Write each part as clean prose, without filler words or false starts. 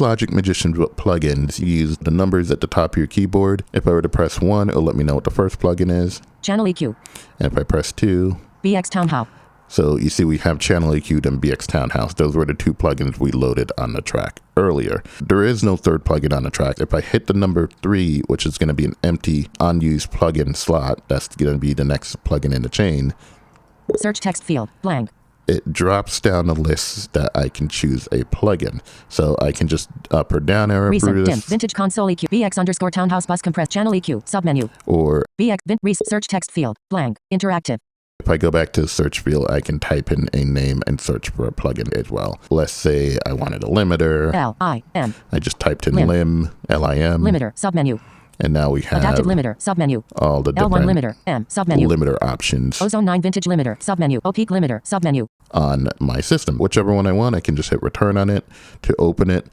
Logic Magician plugins, you use the numbers at the top of your keyboard. If I were to press 1, it'll let me know what the first plugin is. Channel EQ. And if I press 2, BX Townhouse. so you see we have Channel EQ and BX Townhouse. Those were the two plugins we loaded on the track earlier. There is no third plugin on the track. If I hit the number 3, which is going to be an empty unused plugin slot, that's going to be the next plugin in the chain. Search text field, blank. It drops down the list that I can choose a plugin. So I can just up or down arrow through Recent, this. dim, vintage console EQ, BX _Townhouse bus compress, channel EQ, submenu. Or BX, search text field, blank, interactive. if I go back to the search field, I can type in a name and search for a plugin as well. Let's say I wanted a limiter. L-I-M. I just typed in lim, L-I-M. Limiter, submenu. And now we have Adaptive limiter, submenu. all the L1 different limiter, M, submenu. limiter options Ozone 9 vintage limiter, submenu. Opeak limiter, submenu. on my system. Whichever one I want, I can just hit return on it to open it.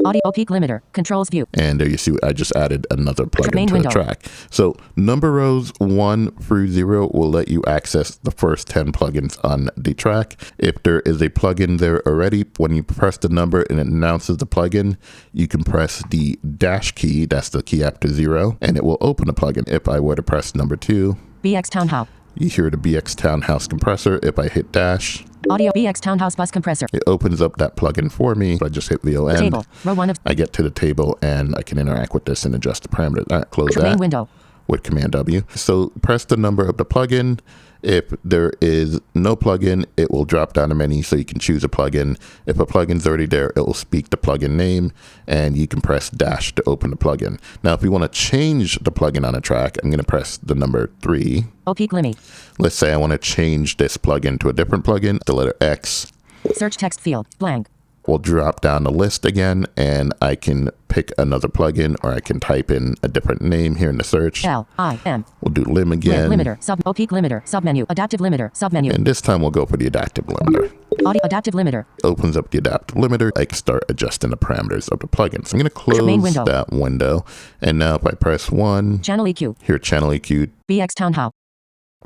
Audio Opeak limiter, controls view. And there you see, I just added another plugin Main to window. the track. So number rows 1 through 0 will let you access the first 10 plugins on the track. If there is a plugin there already, when you press the number and it announces the plugin, you can press the dash key, that's the key after 0, and it will open the plugin. If I were to press number 2, BX Townhouse. you hear the BX Townhouse compressor. If I hit dash, Audio BX Townhouse bus compressor. it opens up that plugin for me. If I just hit VON, Table, row 1 of I get to the table and I can interact with this and adjust the parameters. All right, close main that window. with Command W. So press the number of the plugin. If there is no plugin, it will drop down the menu so you can choose a plugin. If a plugin's already there, it will speak the plugin name and you can press dash to open the plugin. Now, if you want to change the plugin on a track, I'm going to press the number 3. Opeak limi. Let's say I want to change this plugin to a different plugin. The letter X Search text field, blank. will drop down the list again and I can pick another plugin or I can type in a different name here in the search. L-I-M. We'll do lim again. Limiter, Opeak limiter, submenu. Adaptive limiter, submenu. And this time we'll go for the adaptive limiter. Audio adaptive limiter. Opens up the adaptive limiter. I can start adjusting the parameters of the plugin. So I'm going to close Main window. that window. And now if I press 1, Channel EQ. here Channel EQ, BX Townhouse.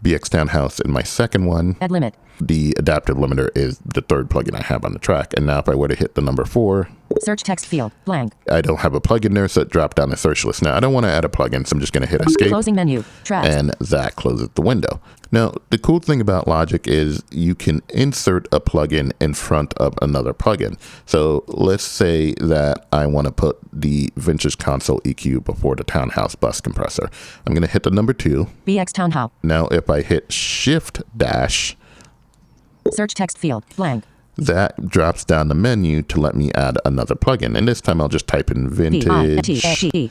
BX Townhouse in my second one. Add limit. The adaptive limiter is the third plugin I have on the track. And now if I were to hit the number 4, Search text field, blank. I don't have a plugin there, so it dropped down the search list. Now I don't want to add a plugin, so I'm just going to hit escape. Closing menu. Tracks. And that closes the window. Now, the cool thing about Logic is you can insert a plugin in front of another plugin. So let's say that I want to put the Vintage Console EQ before the Townhouse bus compressor. I'm going to hit the number 2. BX Townhouse. Now, if I hit Shift Dash, Search text field, blank. that drops down the menu to let me add another plugin. And this time I'll just type in Vintage. V-I-N-T-A-G-E.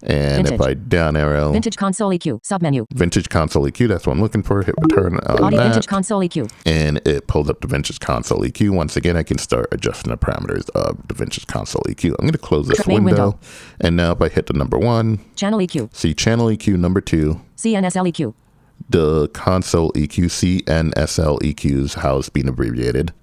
And Vintage. if I down arrow, Vintage console EQ, submenu. Vintage Console EQ, that's what I'm looking for. Hit return on Audio that. vintage console EQ. And it pulled up the Vintage Console EQ. Once again, I can start adjusting the parameters of the Vintage Console EQ. I'm going to close this Main window. And now if I hit the number 1, Channel EQ. see Channel EQ number 2, CNSL EQ. the Console EQ, CNSL EQ is how it's being abbreviated.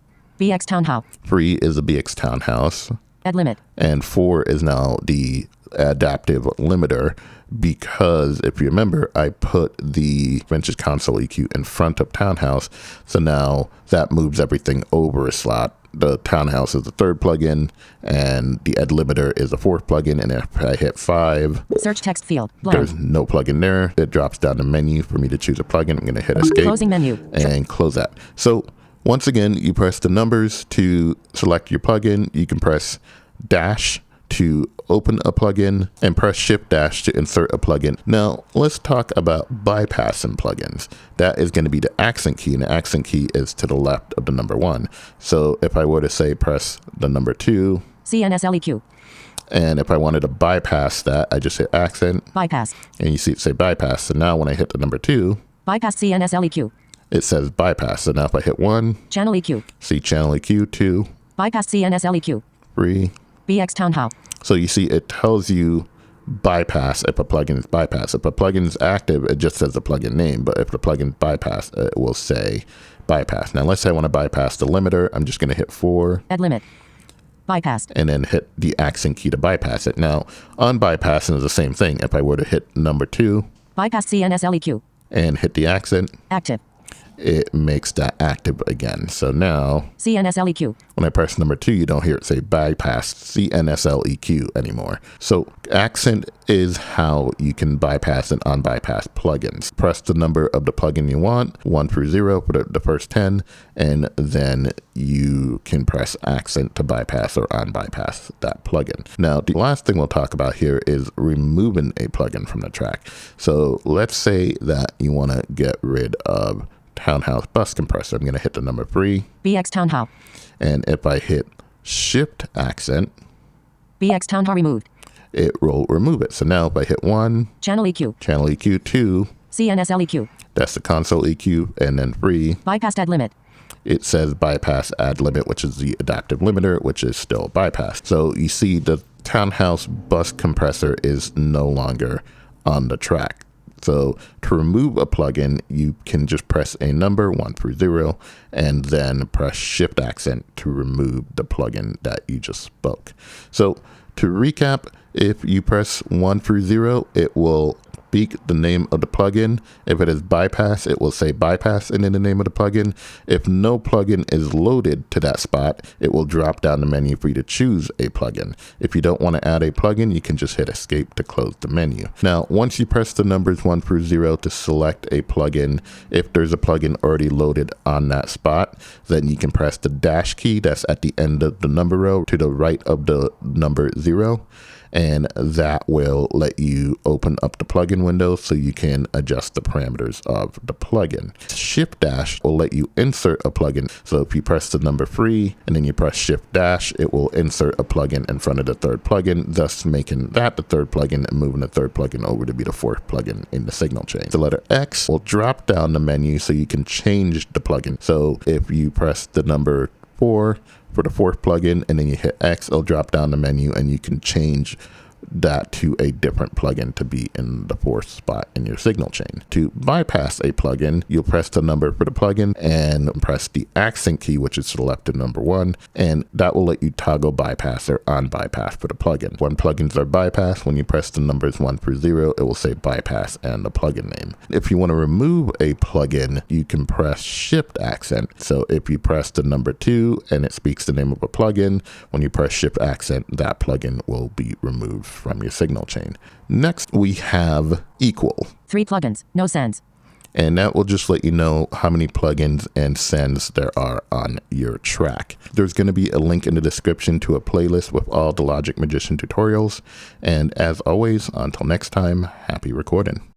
BX Townhouse. 3 is the BX Townhouse. Add limit. And 4 is now the adaptive limiter, because if you remember, I put the Vintage Console EQ in front of Townhouse. So now that moves everything over a slot. The Townhouse is the third plugin and the Ed Limiter is the fourth plugin. And if I hit 5, Search text field, blank. there's no plugin there. It drops down the menu for me to choose a plugin. I'm going to hit escape. Closing menu. And close that. So once again, you press the numbers to select your plugin. You can press dash to open a plugin and press shift dash to insert a plugin. Now let's talk about bypassing plugins. That is going to be the accent key, and the accent key is to the left of the number 1. So if I were to say press the number 2, CNSL EQ. and if I wanted to bypass that, I just hit accent Bypass. and you see it say bypass. So now when I hit the number 2, Bypass CNSL EQ. it says bypass. So now if I hit 1, Channel EQ. see Channel EQ, 2, Bypass CNSL EQ. 3. BX Townhouse. So you see it tells you bypass if a plugin is bypass. If a plugin is active, it just says the plugin name. But if the plugin bypass, it will say bypass. Now let's say I want to bypass the limiter. I'm just going to hit 4. Add limit. Bypass. And then hit the accent key to bypass it. Now unbypassing is the same thing. If I were to hit number 2 Bypass CNSL EQ. and hit the accent, Active. it makes that active again. So now CNSLEQ. when I press number 2, you don't hear it say bypass CNSLEQ anymore. So accent is how you can bypass and unbypass plugins. Press the number of the plugin you want, 1 through 0 for the first 10, and then you can press accent to bypass or unbypass that plugin. Now, the last thing we'll talk about here is removing a plugin from the track. So let's say that you want to get rid of Townhouse Bus Compressor. I'm going to hit the number 3. BX Townhouse. And if I hit Shift Accent, BX Townhouse removed. it will remove it. So now if I hit 1, Channel EQ. Channel EQ, 2, CNSLEQ. that's the console EQ, and then 3, Bypassed add limit. it says bypass add limit, which is the adaptive limiter, which is still bypassed. So you see the Townhouse Bus Compressor is no longer on the track. So to remove a plugin, you can just press a number 1 through 0 and then press Shift Accent to remove the plugin that you just spoke. So to recap, if you press 1 through 0, it will speak the name of the plugin. If it is bypass, it will say bypass and then the name of the plugin. If no plugin is loaded to that spot, it will drop down the menu for you to choose a plugin. If you don't want to add a plugin, you can just hit escape to close the menu. Now, once you press the numbers 1 through 0 to select a plugin, if there's a plugin already loaded on that spot, then you can press the dash key that's at the end of the number row to the right of the number 0. And that will let you open up the plugin window so you can adjust the parameters of the plugin. Shift dash will let you insert a plugin. So if you press the number 3 and then you press Shift dash, it will insert a plugin in front of the third plugin, thus making that the third plugin and moving the third plugin over to be the fourth plugin in the signal chain. The letter X will drop down the menu so you can change the plugin. So if you press the number 4 for the fourth plugin and then you hit X, it'll drop down the menu and you can change that to a different plugin to be in the fourth spot in your signal chain. To bypass a plugin, you'll press the number for the plugin and press the accent key, which is selected number 1, and that will let you toggle bypass or unbypass for the plugin. When plugins are bypassed, when you press the numbers 1 through 0, it will say bypass and the plugin name. If you want to remove a plugin, you can press Shift Accent. So if you press the number 2 and it speaks the name of a plugin, when you press Shift Accent, that plugin will be removed from your signal chain. Next, we have equal. 3 plugins, no sends. And that will just let you know how many plugins and sends there are on your track. There's going to be a link in the description to a playlist with all the Logic Magician tutorials. And as always, until next time, happy recording.